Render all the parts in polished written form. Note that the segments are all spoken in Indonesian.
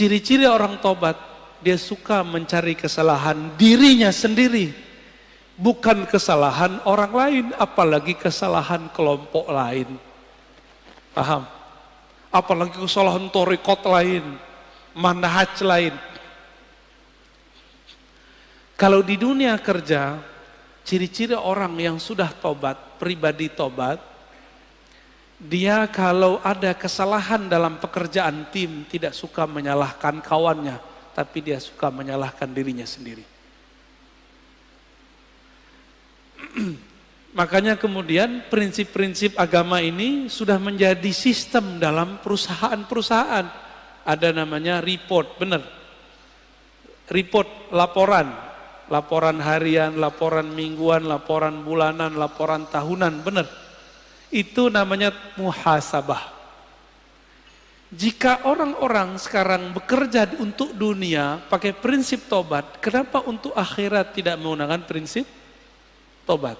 Ciri-ciri orang tobat, dia suka mencari kesalahan dirinya sendiri, bukan kesalahan orang lain, apalagi kesalahan kelompok lain. Paham? Apalagi kesalahan thariqat lain, manhaj lain. Kalau di dunia kerja, ciri-ciri orang yang sudah tobat, pribadi tobat, dia kalau ada kesalahan dalam pekerjaan tim, tidak suka menyalahkan kawannya, tapi dia suka menyalahkan dirinya sendiri. Makanya kemudian prinsip-prinsip agama ini sudah menjadi sistem dalam perusahaan-perusahaan. Ada namanya report, benar. Report, laporan. Laporan harian, laporan mingguan, laporan bulanan, laporan tahunan, benar. Itu namanya muhasabah. Jika orang-orang sekarang bekerja untuk dunia pakai prinsip tobat, kenapa untuk akhirat tidak menggunakan prinsip tobat?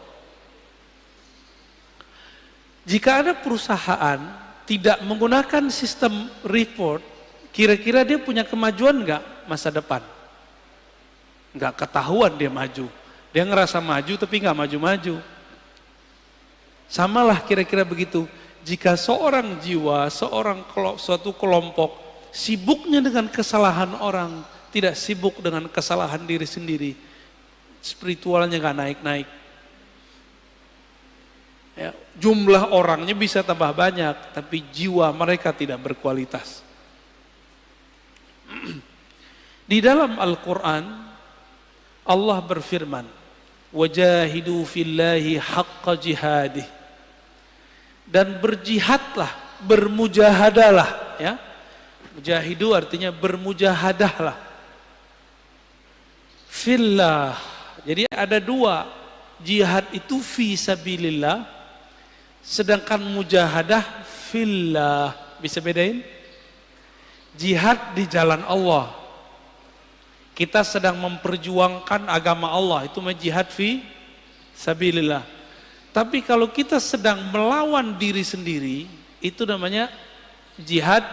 Jika ada perusahaan tidak menggunakan sistem report, kira-kira dia punya kemajuan enggak masa depan? Enggak ketahuan dia maju. Dia ngerasa maju tapi enggak maju-maju. Samalah kira-kira begitu. Jika seorang jiwa, suatu kelompok sibuknya dengan kesalahan orang, tidak sibuk dengan kesalahan diri sendiri, spiritualnya enggak naik-naik. Ya, jumlah orangnya bisa tambah banyak, tapi jiwa mereka tidak berkualitas. Di dalam Al-Quran, Allah berfirman, "Wajahidu fillahi haqqa jihadih." Dan berjihadlah, bermujahadalah. Ya. Mujahidu artinya bermujahadahlah. Fillah. Jadi ada dua. Jihad itu fi sabilillah. Sedangkan mujahadah fillah. Bisa bedain? Jihad di jalan Allah. Kita sedang memperjuangkan agama Allah. Itu jihad fi sabilillah. Tapi kalau kita sedang melawan diri sendiri, itu namanya jihad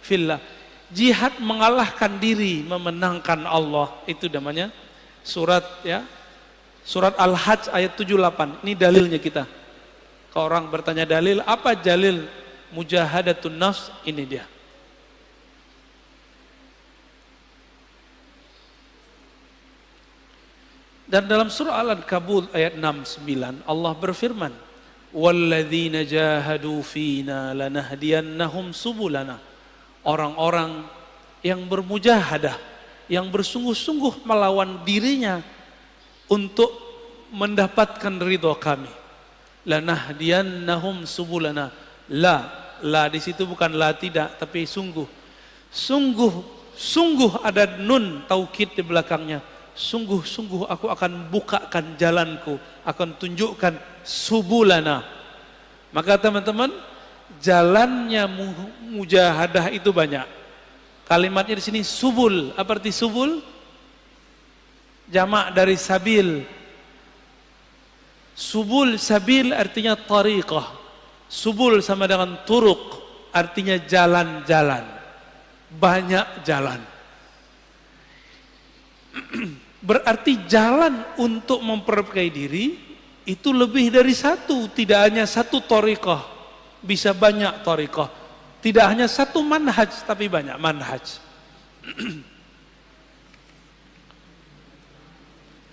fillah. Jihad mengalahkan diri, memenangkan Allah. Itu namanya surat Al-Hajj ayat 78. Ini dalilnya kita. Kalau orang bertanya dalil, apa dalil mujahadatun nafs? Ini dia. Dan dalam surah Al-Ankabut ayat 69 Allah berfirman, "Walladzina jahadu fina lanahdiyannahum subulana." Orang-orang yang bermujahadah, yang bersungguh-sungguh melawan dirinya untuk mendapatkan ridho kami. Lanahdiyannahum subulana. La di situ bukan la tidak, tapi sungguh. Sungguh ada nun taukid di belakangnya. Sungguh-sungguh aku akan bukakan jalanku, akan tunjukkan subulana. Maka teman-teman, jalannya mujahadah itu banyak. Kalimatnya di sini subul. Apa arti subul? Jamak dari sabil. Subul, sabil artinya tariqah. Subul sama dengan turuk, artinya jalan-jalan. Banyak jalan. Berarti jalan untuk memperbaiki diri itu lebih dari satu, tidak hanya satu thariqah, bisa banyak thariqah. Tidak hanya satu manhaj, tapi banyak manhaj.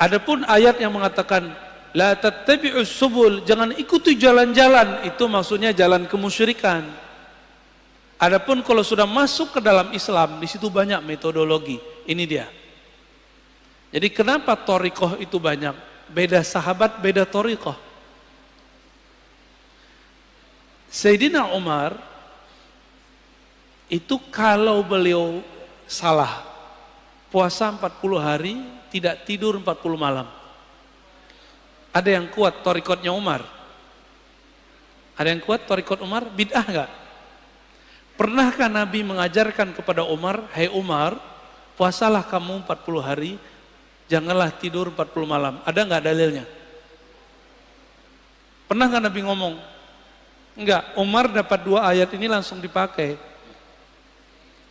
Adapun ayat yang mengatakan la tattabi'us subul, jangan ikuti jalan-jalan, itu maksudnya jalan kemusyrikan. Adapun kalau sudah masuk ke dalam Islam, di situ banyak metodologi. Ini dia. Jadi kenapa thariqah itu banyak? Beda sahabat, beda thariqah. Sayyidina Umar itu kalau beliau salah, puasa 40 hari, tidak tidur 40 malam. Ada yang kuat thariqatnya Umar? Ada yang kuat thariqat Umar? Bid'ah enggak? Pernahkah Nabi mengajarkan kepada Umar, "Hai Umar, puasalah kamu 40 hari, janganlah tidur 40 malam." Ada enggak dalilnya? Pernah enggak Nabi ngomong? Enggak. Umar dapat 2 ayat ini langsung dipakai.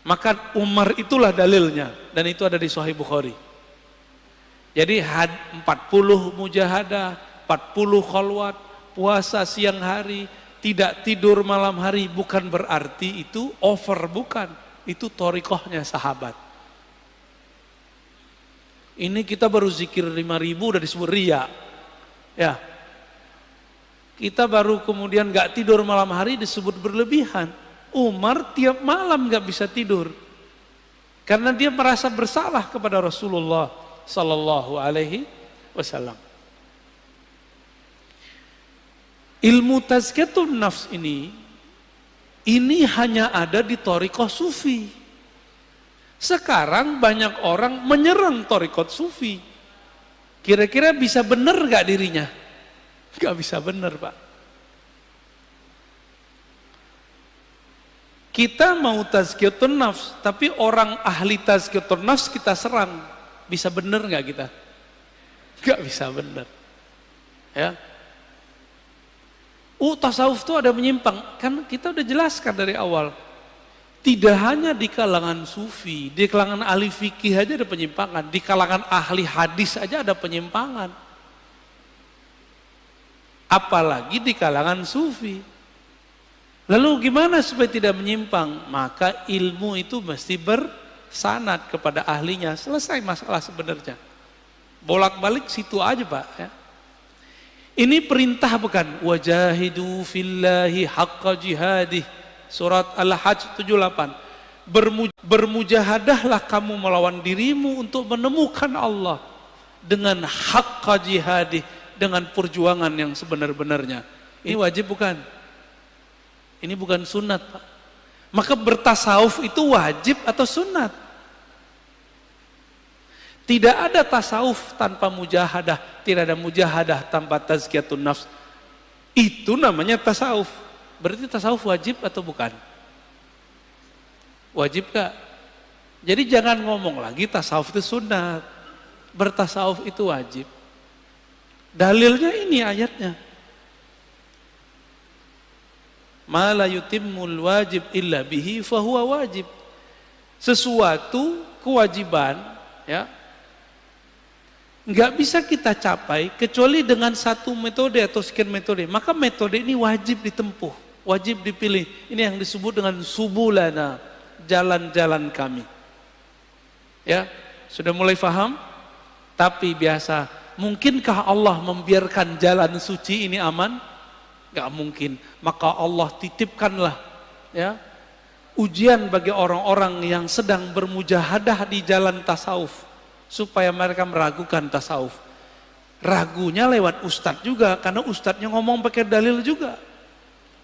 Maka Umar itulah dalilnya, dan itu ada di Sahih Bukhari. Jadi 40 mujahadah, 40 khalwat, puasa siang hari, tidak tidur malam hari, bukan berarti itu over, bukan. Itu thariqahnya sahabat. Ini kita baru zikir 5.000 udah disebut riya. Ya. Kita baru kemudian gak tidur malam hari disebut berlebihan. Umar tiap malam gak bisa tidur. Karena dia merasa bersalah kepada Rasulullah sallallahu alaihi wasallam. Ilmu tazkiyatun nafs ini hanya ada di thariqah sufi. Sekarang banyak orang menyerang thariqah sufi. Kira-kira bisa benar gak dirinya? Gak bisa benar, Pak. Kita mau tazkiyatun nafs, tapi orang ahli tazkiyatun nafs kita serang. Bisa benar gak kita? Gak bisa benar. Ya. Tasawuf itu ada menyimpang. Kan kita udah jelaskan dari awal. Tidak hanya di kalangan sufi, di kalangan ahli fikih aja ada penyimpangan, di kalangan ahli hadis aja ada penyimpangan. Apalagi di kalangan sufi. Lalu gimana supaya tidak menyimpang? Maka ilmu itu mesti bersanad kepada ahlinya. Selesai masalah sebenarnya. Bolak-balik situ aja, Pak. Ya. Ini perintah bukan? Wajahidu fillahi haqqa jihadih. Surat Al-Hajj 78. Bermujahadahlah kamu melawan dirimu untuk menemukan Allah. Dengan haqqa jihadih. Dengan perjuangan yang sebenar-benarnya. Ini wajib bukan? Ini bukan sunat, Pak. Maka bertasawuf itu wajib atau sunat? Tidak ada tasawuf tanpa mujahadah, tidak ada mujahadah tanpa tazkiyatun nafs. Itu namanya tasawuf. Berarti tasawuf wajib atau bukan? Wajib gak? Jadi jangan ngomong lagi tasawuf itu sunat. Bertasawuf itu wajib. Dalilnya ini ayatnya. Ma la yutimmul wajib illa bihi fahuwa wajib. Sesuatu kewajiban, ya, nggak bisa kita capai kecuali dengan satu metode atau sekian metode. Maka metode ini wajib ditempuh, wajib dipilih. Ini yang disebut dengan subulana, jalan-jalan kami. Ya, sudah mulai paham? Tapi biasa, mungkinkah Allah membiarkan jalan suci ini aman? Gak mungkin. Maka Allah titipkanlah, ya, ujian bagi orang-orang yang sedang bermujahadah di jalan tasawuf supaya mereka meragukan tasawuf. Ragunya lewat ustadz juga, karena ustadznya ngomong pakai dalil juga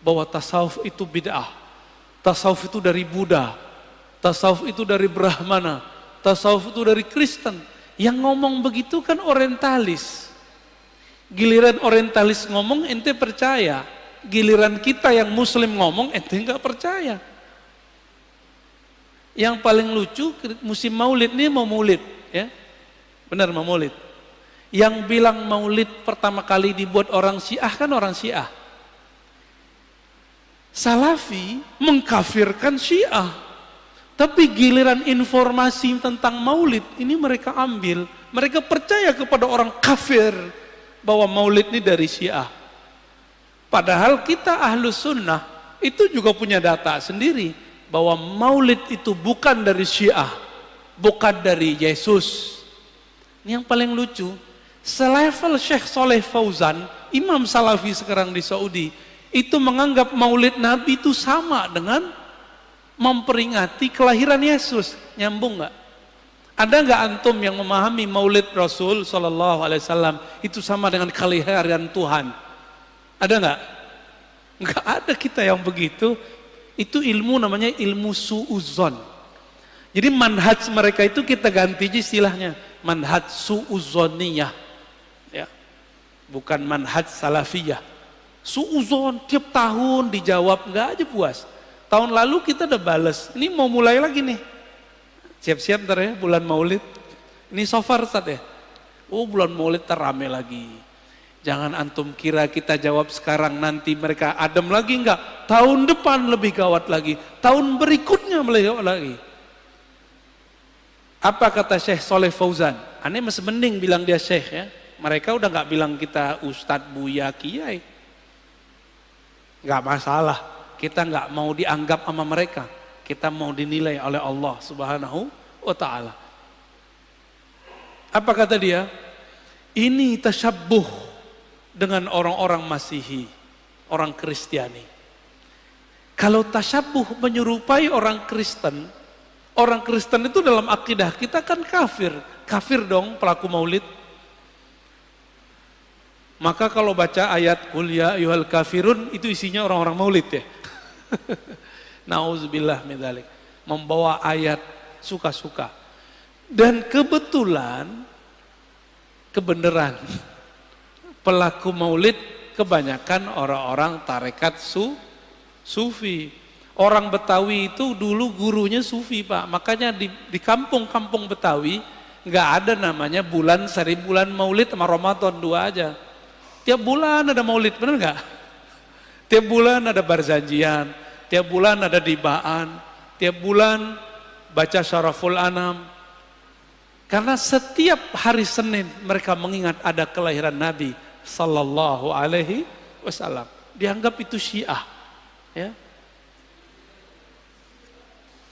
bahwa tasawuf itu bid'ah, tasawuf itu dari Buddha, tasawuf itu dari Brahmana, tasawuf itu dari Kristen. Yang ngomong begitu kan orientalis. Giliran orientalis ngomong ente percaya, giliran kita yang muslim ngomong ente nggak percaya. Yang paling lucu musim maulid ini mau maulid, ya, benar mau maulid. Yang bilang maulid pertama kali dibuat orang Syiah kan orang Syiah. Salafi mengkafirkan Syiah, tapi giliran informasi tentang maulid ini mereka ambil, mereka percaya kepada orang kafir bahwa maulid ini dari Syiah. Padahal kita ahlus sunnah itu juga punya data sendiri bahwa maulid itu bukan dari Syiah, bukan dari Yesus. Ini yang paling lucu, selevel Syekh Saleh Fauzan, imam salafi sekarang di Saudi, itu menganggap maulid Nabi itu sama dengan memperingati kelahiran Yesus. Nyambung nggak? Ada nggak antum yang memahami maulid Rasul Sallallahu Alaihi Wasallam itu sama dengan kelahiran Tuhan? Ada nggak? Nggak ada kita yang begitu. Itu ilmu namanya ilmu su'uzon. Jadi manhaj mereka itu kita ganti istilahnya manhaj su'uzoniyah, ya, bukan manhaj salafiyah. Su'uzon tiap tahun dijawab nggak aja puas. Tahun lalu kita udah balas. Ini mau mulai lagi nih. Siap-siap ntar ya bulan maulid. Ini so far Ustaz ya. Oh bulan maulid terame lagi. Jangan antum kira kita jawab sekarang nanti mereka adem lagi, enggak. Tahun depan lebih gawat lagi. Tahun berikutnya lebih gawat lagi. Apa kata Syekh Soleh Fauzan? Aneh masih mending bilang dia Syekh ya. Mereka udah nggak bilang kita Ustadz, Buya, Kiai. Nggak masalah. Kita nggak mau dianggap sama mereka. Kita mau dinilai oleh Allah Subhanahu wa Ta'ala. Apa kata dia? Ini tasyabbuh dengan orang-orang Masihi, orang Kristiani. Kalau tasyabbuh menyerupai orang Kristen itu dalam akidah kita kan kafir. Kafir dong pelaku maulid. Maka kalau baca ayat Qul ya ayyuhal kafirun, itu isinya orang-orang maulid ya. Nauzubillah min dzalik. Membawa ayat suka-suka. Dan kebenaran pelaku maulid kebanyakan orang-orang tarekat sufi. Orang Betawi itu dulu gurunya sufi Pak. Makanya di kampung-kampung Betawi nggak ada namanya bulan maulid sama Ramadan, dua aja. Tiap bulan ada maulid, bener nggak? Tiap bulan ada barzanjian, tiap bulan ada dibaan, tiap bulan baca syaraful anam. Karena setiap hari Senin mereka mengingat ada kelahiran Nabi Sallallahu Alaihi Wasallam. Dianggap itu Syiah. Ya.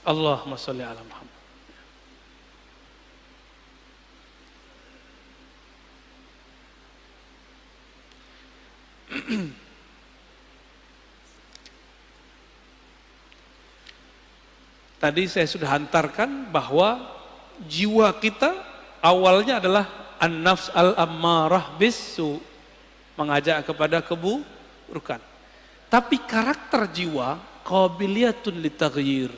Allahumma sholli ala Muhammad. Tadi saya sudah hantarkan bahwa jiwa kita awalnya adalah an-nafs al-ammarah bisu, mengajak kepada keburukan. Tapi karakter jiwa qabiliyatun litaghyir.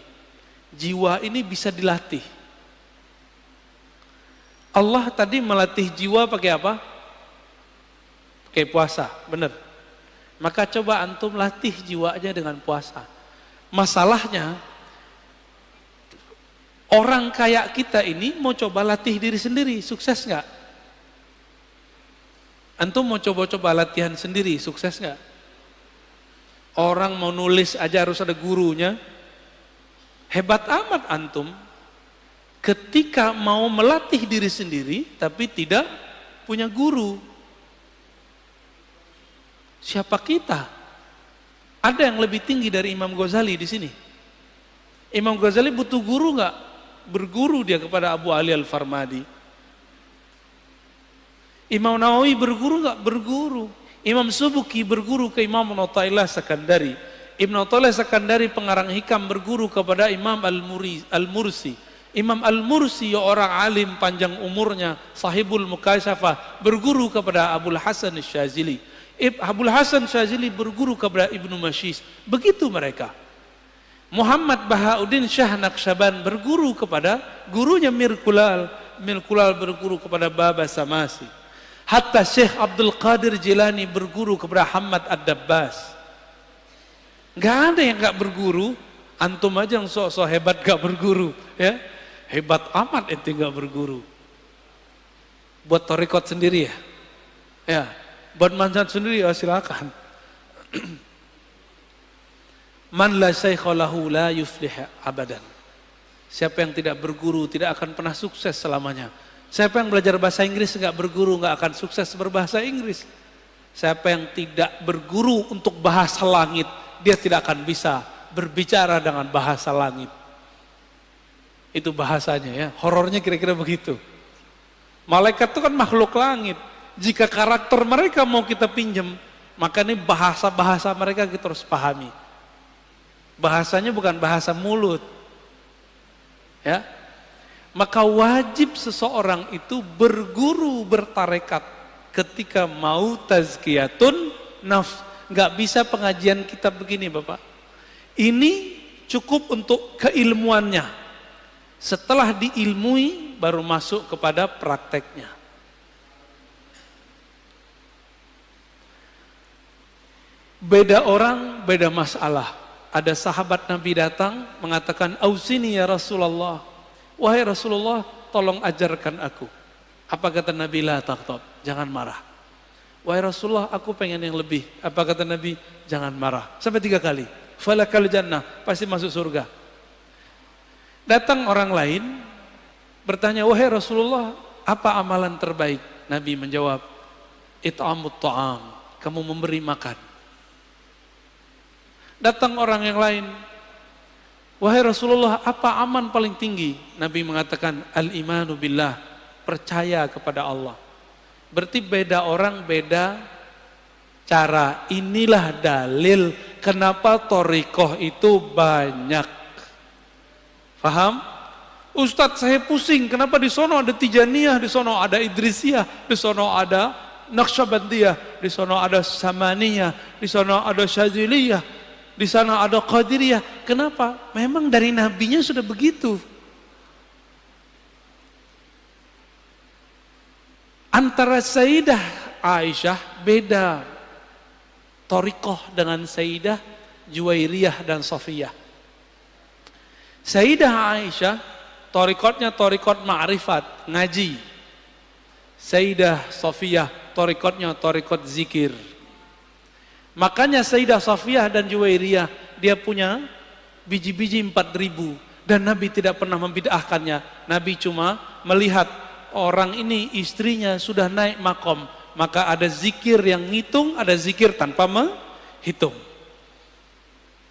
Jiwa ini bisa dilatih. Allah tadi melatih jiwa pakai apa? Pakai puasa, benar. Maka coba antum latih jiwanya dengan puasa. Masalahnya orang kayak kita ini mau coba latih diri sendiri, sukses nggak? Antum mau coba-coba latihan sendiri, sukses nggak? Orang mau nulis aja harus ada gurunya. Hebat amat antum ketika mau melatih diri sendiri tapi tidak punya guru. Siapa kita? Ada yang lebih tinggi dari Imam Ghazali di sini. Imam Ghazali butuh guru nggak? Berguru dia kepada Abu Ali Al-Farmadi. Imam Nawawi berguru nggak? Berguru. Imam Subuki berguru ke Imam Athaillah Sakandari. Ibn Athaillah Sakandari pengarang hikam berguru kepada Imam Al-Mursi. Imam Al-Mursi orang alim panjang umurnya, sahibul mukasyafah, berguru kepada Abul Hasan Syazili. Abul Hasan Syazili berguru kepada Ibnu Mashis. Begitu mereka. Muhammad Bahauddin Syah Naqsyaban berguru kepada gurunya Mir Kulal. Mir Kulal berguru kepada Baba Samasi. Hatta Syekh Abdul Qadir Jilani berguru kepada Hamad Ad-Dabbas. Gak ada yang gak berguru. Antum aja yang sok-sok hebat gak berguru, ya. Hebat amat ente gak berguru. Buat torikot sendiri ya. Ya, buat manjat sendiri ya silakan. Man la syaikha lahu la yuflih abadan. Siapa yang tidak berguru tidak akan pernah sukses selamanya. Siapa yang belajar bahasa Inggris enggak berguru enggak akan sukses berbahasa Inggris. Siapa yang tidak berguru untuk bahasa langit, dia tidak akan bisa berbicara dengan bahasa langit. Itu bahasanya ya. Horornya kira-kira begitu. Malaikat itu kan makhluk langit. Jika karakter mereka mau kita pinjam, maka ini bahasa-bahasa mereka kita harus pahami. Bahasanya bukan bahasa mulut. Ya. Maka wajib seseorang itu berguru bertarekat ketika mau tazkiyatun nafs. Nggak bisa pengajian kita begini Bapak. Ini cukup untuk keilmuannya. Setelah diilmui baru masuk kepada prakteknya. Beda orang, beda masalah. Ada sahabat Nabi datang mengatakan, "Ausini ya Rasulullah." Wahai Rasulullah, tolong ajarkan aku. Apa kata Nabi? La taqtab, jangan marah. Wahai Rasulullah, aku pengen yang lebih. Apa kata Nabi? Jangan marah. Sampai 3 kali. Falakal jannah, pasti masuk surga. Datang orang lain, bertanya, wahai Rasulullah, apa amalan terbaik? Nabi menjawab, it'amut ta'am, kamu memberi makan. Datang orang yang lain, wahai Rasulullah, apa aman paling tinggi? Nabi mengatakan, al-imanu billah, percaya kepada Allah. Berarti beda orang, beda cara. Inilah dalil kenapa thariqah itu banyak. Paham? Ustadz, saya pusing, kenapa di sono ada Tijaniyah, di sono ada Idrisiyah, di sono ada Naqsyabandiyah, di sono ada Samaniyah, di sono ada Syadziliyah, di sana ada Qadiriyah. Kenapa? Memang dari nabinya sudah begitu. Antara Sayyidah Aisyah beda thariqah dengan Sayyidah Juwairiyah dan Safiyah. Sayyidah Aisyah thariqatnya thariqat ma'rifat, ngaji. Sayyidah Safiyah thariqatnya thariqat zikir. Makanya Sayyidah Safiyah dan Juwairiyah dia punya biji-biji 4.000 dan Nabi tidak pernah membid'ahkannya. Nabi cuma melihat orang ini istrinya sudah naik makom, maka ada zikir yang ngitung, ada zikir tanpa menghitung.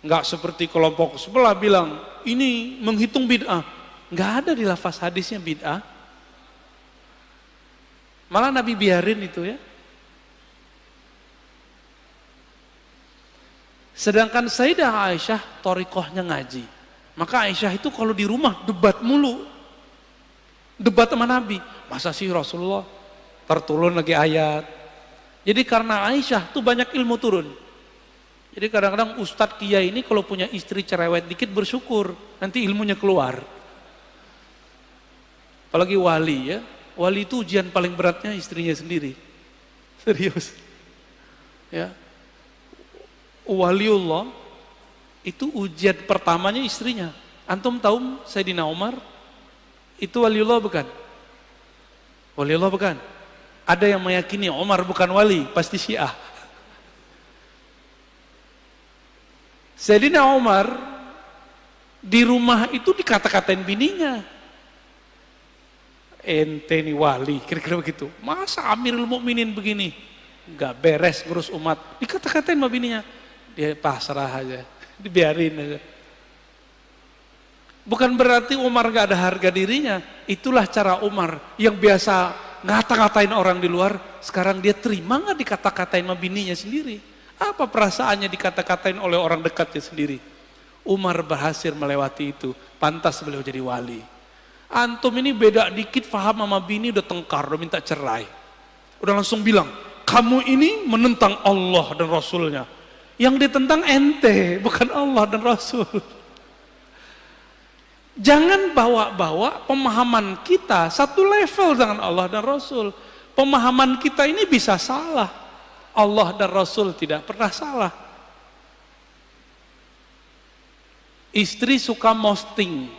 Enggak seperti kelompok sebelah bilang ini menghitung bid'ah. Enggak ada di lafaz hadisnya bid'ah. Malah Nabi biarin itu ya. Sedangkan Sayyidah Aisyah thariqahnya ngaji. Maka Aisyah itu kalau di rumah debat mulu. Debat sama Nabi. Masa sih Rasulullah terturun lagi ayat. Jadi karena Aisyah tuh banyak ilmu turun. Jadi kadang-kadang Ustadz Kiai ini kalau punya istri cerewet dikit bersyukur. Nanti ilmunya keluar. Apalagi wali ya. Wali itu ujian paling beratnya istrinya sendiri. Serius. Ya. Waliullah itu ujian pertamanya istrinya. Antum tahu Sayyidina Umar itu waliullah bukan? Waliullah bukan? Ada yang meyakini Umar bukan wali, pasti Syiah. Sayyidina Umar di rumah itu dikata-katain bininya. Ente nih wali, kira-kira begitu. Masa Amirul Mukminin begini? Enggak beres ngurus umat. Dikata-katain sama bininya. Dia pasrah aja, dibiarin aja. Bukan berarti Umar gak ada harga dirinya. Itulah cara Umar yang biasa ngata-katain orang di luar. Sekarang dia terima gak dikata-katain sama bininya sendiri? Apa perasaannya dikata-katain oleh orang dekatnya sendiri? Umar berhasil melewati itu. Pantas beliau jadi wali. Antum ini beda dikit paham sama bini udah tengkar, udah minta cerai. Udah langsung bilang, kamu ini menentang Allah dan Rasulnya. Yang ditentang ente, bukan Allah dan Rasul. Jangan bawa-bawa pemahaman kita satu level dengan Allah dan Rasul. Pemahaman kita ini bisa salah. Allah dan Rasul tidak pernah salah. Istri suka posting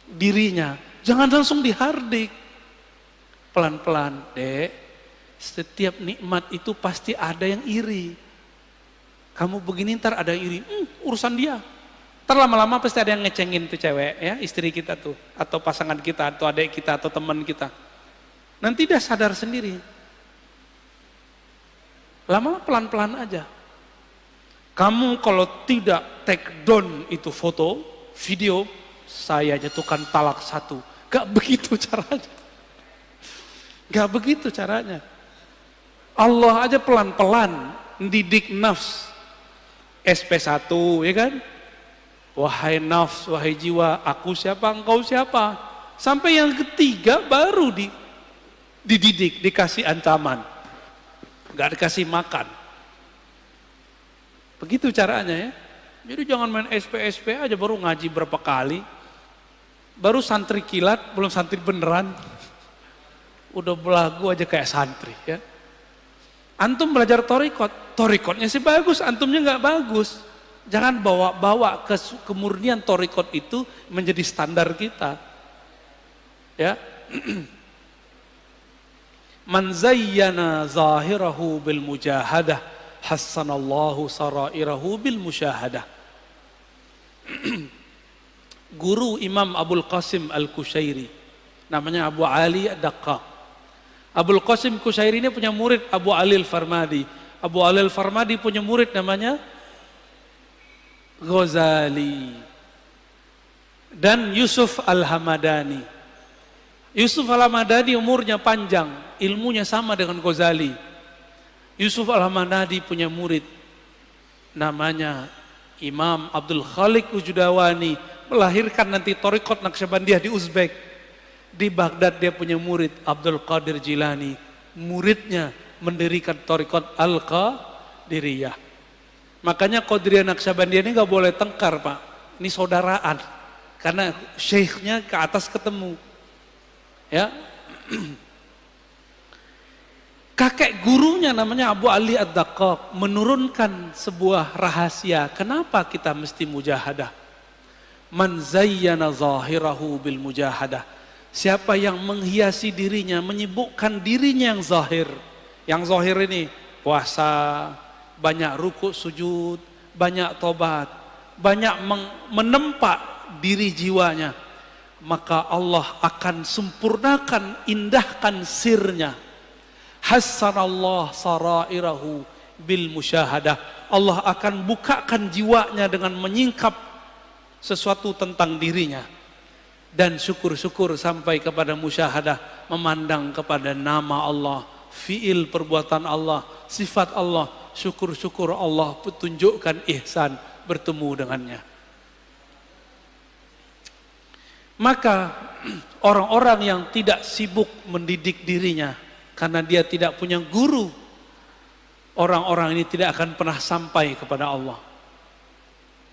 dirinya, jangan langsung dihardik. Pelan-pelan, Dek. Setiap nikmat itu pasti ada yang iri. Kamu begini ntar ada yang iri, urusan dia. Ntar lama-lama pasti ada yang ngecengin tuh cewek ya, istri kita tuh, atau pasangan kita, atau adik kita, atau teman kita. Nanti dia sadar sendiri. Lama pelan-pelan aja. Kamu kalau tidak take down itu foto, video, saya jatuhkan talak 1. Gak begitu caranya. Gak begitu caranya. Allah aja pelan-pelan mendidik nafs. SP1 ya kan? Wahai nafs, wahai jiwa, aku siapa, engkau siapa? Sampai yang ketiga baru dididik, dikasih ancaman. Gak dikasih makan. Begitu caranya ya. Jadi jangan main SP aja baru ngaji berapa kali. Baru santri kilat, belum santri beneran. Udah belagu aja kayak santri ya. Antum belajar thariqatnya sih bagus, antumnya nggak bagus. Jangan bawa-bawa kemurnian thariqat itu menjadi standar kita. Ya. Man zayyana zahirahu bil mujahadah, hassanallahu sarairahu bil musyahadah. Guru Imam Abul Qasim Al-Kushairi namanya Abu Ali Ad-Daqqaq. Abul Qasim Kusyairi ini punya murid Abu Ali Al-Farmadi. Abu Ali Al-Farmadi punya murid namanya Ghazali. Dan Yusuf Al-Hamadani. Yusuf Al-Hamadani umurnya panjang, ilmunya sama dengan Ghazali. Yusuf Al-Hamadani punya murid namanya Imam Abdul Khaliq Ujudawani, melahirkan nanti Thariqat Naqsyabandiyah di Uzbek. Di Baghdad dia punya murid Abdul Qadir Jilani, muridnya mendirikan Thariqat Al-Qadiriyah. Makanya Qadiriyah Naqsyabandiyah ini gak boleh tengkar Pak, ini saudaraan, karena syekhnya ke atas ketemu. Ya, kakek gurunya namanya Abu Ali Ad-Daqqaq menurunkan sebuah rahasia. Kenapa kita mesti mujahadah? Man zayyana zahirahu bil mujahadah. Siapa yang menghiasi dirinya, menyibukkan dirinya yang zahir. Yang zahir ini puasa, banyak ruku sujud, banyak tobat, banyak menempa diri jiwanya. Maka Allah akan sempurnakan, indahkan sirnya. Hassanallah sarairahu bil musyahadah. Allah akan bukakan jiwanya dengan menyingkap sesuatu tentang dirinya. Dan syukur-syukur sampai kepada musyahadah, memandang kepada nama Allah, fiil perbuatan Allah, sifat Allah. Syukur-syukur Allah tunjukkan ihsan bertemu dengannya. Maka orang-orang yang tidak sibuk mendidik dirinya karena dia tidak punya guru, orang-orang ini tidak akan pernah sampai kepada Allah.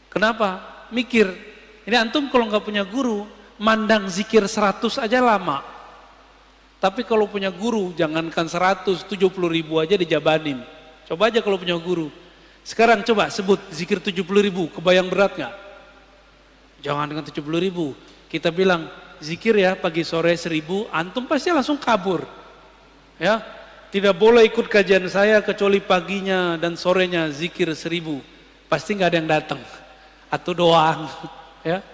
Kenapa? Mikir, ini antum kalau nggak punya guru, mandang zikir 100 aja lama. Tapi kalau punya guru, jangankan 100, 70.000 aja dijabanin. Coba aja kalau punya guru. Sekarang coba sebut zikir 70.000, kebayang berat nggak? Jangan dengan 70.000. Kita bilang zikir ya pagi sore 1000, antum pasti langsung kabur. Ya, tidak boleh ikut kajian saya kecuali paginya dan sorenya zikir 1000. Pasti nggak ada yang datang atau doang. Ya,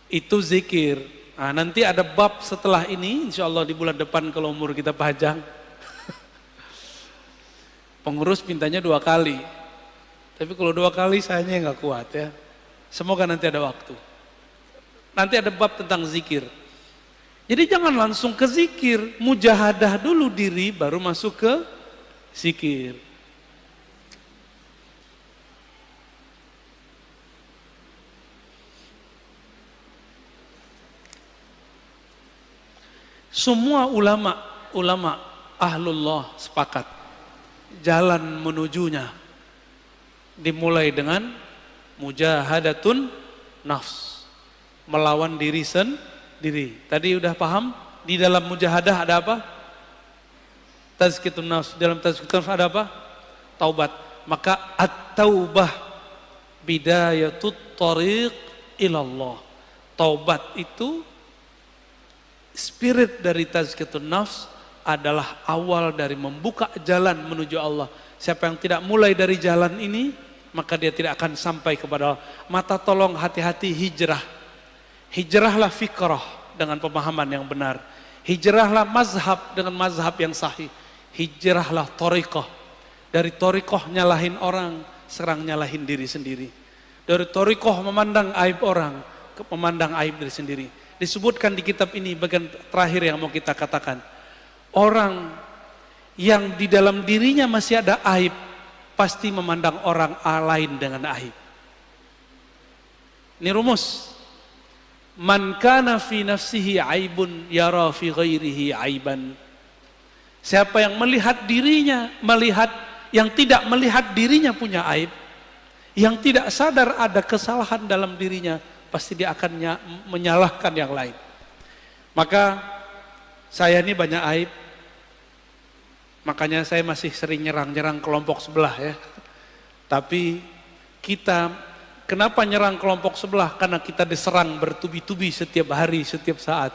itu zikir. Nah, nanti ada bab setelah ini, insya Allah di bulan depan kalau umur kita panjang. Pengurus mintanya 2 kali, tapi kalau 2 kali sayanya nggak kuat ya. Semoga nanti ada waktu. Nanti ada bab tentang zikir. Jadi jangan langsung ke zikir, mujahadah dulu diri baru masuk ke zikir. Semua ulama ahlullah sepakat jalan menujunya dimulai dengan mujahadatun nafs, melawan diri sendiri. Tadi udah paham di dalam mujahadah ada apa? Tazkiyatun nafs. Dalam tazkiyatun nafs ada apa? Taubat. Maka at-taubah bidayatut thariq ilallah. Taubat itu spirit dari tazkiyatun nafs, adalah awal dari membuka jalan menuju Allah. Siapa yang tidak mulai dari jalan ini, maka dia tidak akan sampai kepada Allah. Mata tolong hati-hati hijrah. Hijrahlah fikrah dengan pemahaman yang benar. Hijrahlah mazhab dengan mazhab yang sahih. Hijrahlah thariqah. Dari thariqah nyalahin orang, sekarang nyalahin diri sendiri. Dari thariqah memandang aib orang, ke memandang aib diri sendiri. Disebutkan di kitab ini bagian terakhir yang mau kita katakan. Orang yang di dalam dirinya masih ada aib, pasti memandang orang lain dengan aib. Ini rumus. Man kana fi nafsihi aibun yara fi ghairihi aiban. Siapa yang melihat dirinya, yang tidak melihat dirinya punya aib, yang tidak sadar ada kesalahan dalam dirinya, pasti dia akan menyalahkan yang lain. Maka saya ini banyak aib, makanya saya masih sering nyerang-nyerang kelompok sebelah ya. Tapi kita kenapa nyerang kelompok sebelah? Karena kita diserang bertubi-tubi setiap hari, setiap saat.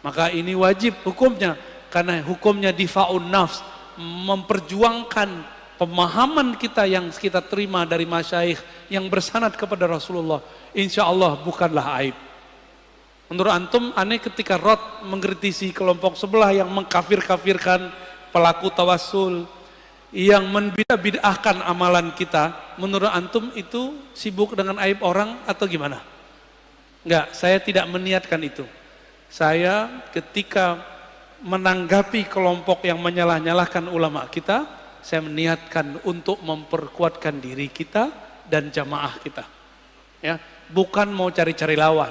Maka ini wajib hukumnya, karena hukumnya difa'un nafs, memperjuangkan pemahaman kita yang kita terima dari masyaikh yang bersanad kepada Rasulullah. Insya Allah bukanlah aib. Menurut antum aneh ketika Rod mengkritisi kelompok sebelah yang mengkafir-kafirkan pelaku tawassul, yang membid'ahkan amalan kita. Menurut antum itu sibuk dengan aib orang atau gimana? Enggak, saya tidak meniatkan itu. Saya ketika menanggapi kelompok yang menyalah-nyalahkan ulama kita, saya meniatkan untuk memperkuatkan diri kita dan jamaah kita. Ya, bukan mau cari-cari lawan.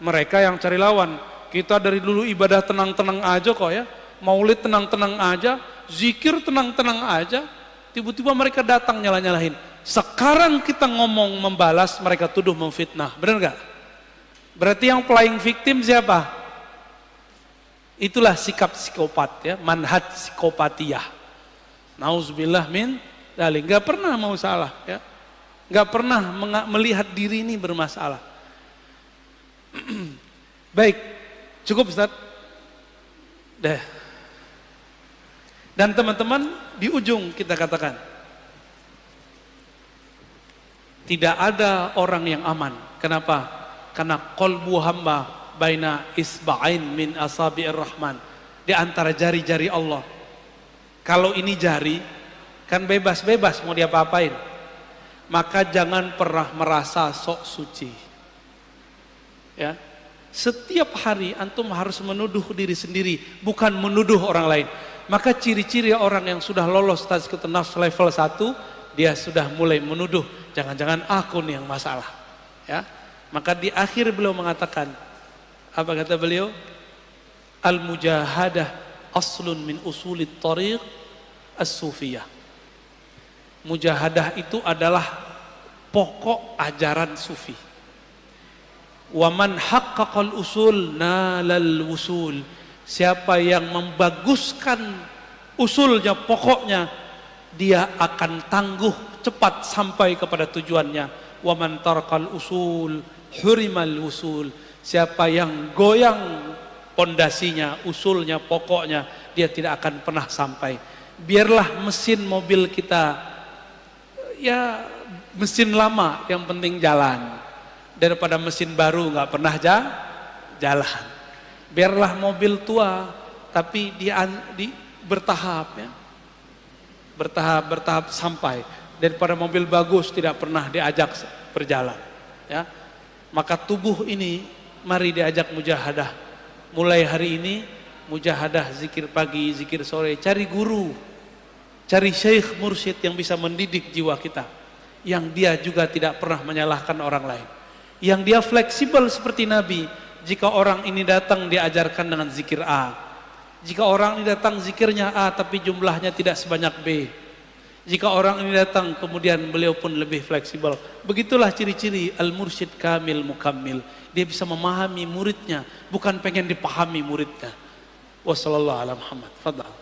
Mereka yang cari lawan. Kita dari dulu ibadah tenang-tenang aja kok ya. Maulid tenang-tenang aja, zikir tenang-tenang aja. Tiba-tiba mereka datang nyalah-nyalahin. Sekarang kita ngomong membalas, mereka tuduh memfitnah. Benar nggak? Berarti yang playing victim siapa? Itulah sikap psikopat ya, manhaj psikopatiyah. Nauzubillah min dzalik. Enggak pernah mau salah ya. Enggak pernah melihat diri ini bermasalah. Baik, cukup Ustaz. Dah. Dan teman-teman di ujung kita katakan, tidak ada orang yang aman. Kenapa? Karena qalbu hamba baina isba'ain min asabi'ir rahman, di antara jari-jari Allah. Kalau ini jari kan bebas-bebas mau diapa-apain. Maka jangan pernah merasa sok suci. Ya, setiap hari antum harus menuduh diri sendiri, bukan menuduh orang lain. Maka ciri-ciri orang yang sudah lolos tazkiyatun nafs level 1, dia sudah mulai menuduh, jangan-jangan aku nih yang masalah. Ya, maka di akhir beliau mengatakan, apa kata beliau? Al-mujahadah aslun min usulit tariq as-sufiyah. Mujahadah itu adalah pokok ajaran sufi. Waman haqqaqal usul nalal wusul. Siapa yang membaguskan usulnya, pokoknya, dia akan tangguh cepat sampai kepada tujuannya. Waman tarqal usul hurimal wusul. Siapa yang goyang pondasinya, usulnya, pokoknya, dia tidak akan pernah sampai. Biarlah mesin mobil kita ya mesin lama, yang penting jalan, daripada mesin baru nggak pernah jalan. Biarlah mobil tua tapi dia bertahap ya, bertahap sampai, daripada mobil bagus tidak pernah diajak berjalan ya. Maka tubuh ini mari diajak mujahadah. Mulai hari ini mujahadah, zikir pagi, zikir sore, cari guru, cari syekh mursyid yang bisa mendidik jiwa kita, yang dia juga tidak pernah menyalahkan orang lain, yang dia fleksibel seperti Nabi. Jika orang ini datang diajarkan dengan zikir A, jika orang ini datang zikirnya A tapi jumlahnya tidak sebanyak B, jika orang ini datang kemudian beliau pun lebih fleksibel. Begitulah ciri-ciri al-mursyid kamil mukammil. Dia bisa memahami muridnya, bukan pengen dipahami muridnya. Wassallallahu ala Muhammad. Fadhal.